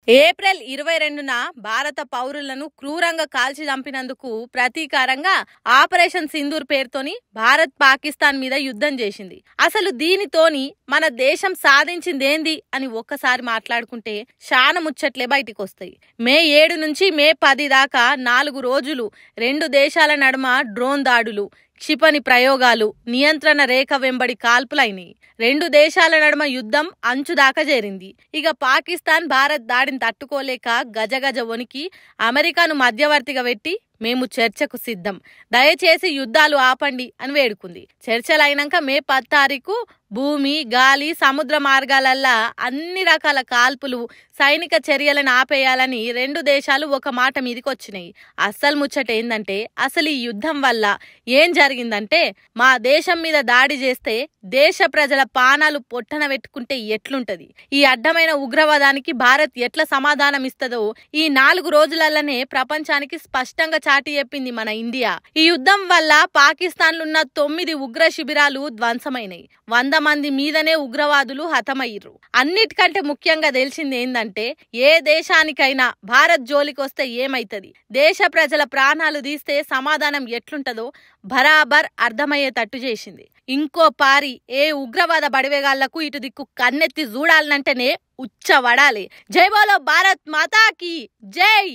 April 22న భారత పౌరులను క్రూరంగా కాల్చి చంపినందుకు ప్రతీకారంగా ఆపరేషన్ సింధూర్ పేరుతోని భారత్ పాకిస్తాన్ మీద యుద్ధం చేసింది. అసలు దీనితోని మన దేశం సాధించిందేంది అని ఒక్కసారి మాట్లాడుకుంటే శాన ముచ్చట్లే బయటికి వస్తాయి. మే 7 నుంచి మే 10 దాకా 4 రోజులు 2 దేశాల నడుమ డ్రోన్ దాడులు, క్షిపణి ప్రయోగాలు, నియంత్రణ రేఖ వెంబడి కాల్పులైనాయి. 2 దేశాల నడుమ యుద్ధం అంచుదాకా చేరింది. ఇక పాకిస్తాన్ భారత్ దాడిని తట్టుకోలేక గజగజ వణికి అమెరికాను మధ్యవర్తిగా పెట్టి మేము చర్చకు సిద్ధం, దయచేసి యుద్ధాలు ఆపండి అని వేడుకుంది. చర్చలైనాక మే 10 తారీఖు భూమి, గాలి, సముద్ర మార్గాలల్లా అన్ని రకాల కాల్పులు, సైనిక చర్యలను ఆపేయాలని 2 దేశాలు ఒక మాట మీదకి వచ్చినాయి. అస్సలు ముచ్చట ఏందంటే అసలు ఈ యుద్ధం వల్ల ఏం జరిగిందంటే మా దేశం మీద దాడి చేస్తే దేశ ప్రజల పానాలు పొట్టన పెట్టుకుంటే ఎట్లుంటది, ఈ అడ్డమైన ఉగ్రవాదానికి భారత్ ఎట్లా సమాధానం ఇస్తుందో ఈ 4 రోజులల్లనే ప్రపంచానికి స్పష్టంగా చాటి చెప్పింది మన ఇండియా. ఈ యుద్ధం వల్ల పాకిస్తాన్లో ఉన్న 9 ఉగ్ర శిబిరాలు ధ్వంసమైనాయి. 100 మంది మీదనే ఉగ్రవాదులు హతమయ్యారు. అన్నిటికంటే ముఖ్యంగా తెలిసింది ఏందంటే ఏ దేశానికైనా భారత్ జోలికి వస్తే ఏమైతది, దేశ ప్రజల ప్రాణాలు తీస్తే సమాధానం ఎట్లుంటదో బరాబర్ అర్థమయ్యేటట్టు చేసింది. ఇంకో పారి ఏ ఉగ్రవాద బడివేగాళ్లకు ఇటు దిక్కు కన్నెత్తి చూడాలనంటేనే ఉచ్చ వడాలి. జై బోలో భారత్ మాతాకి జై.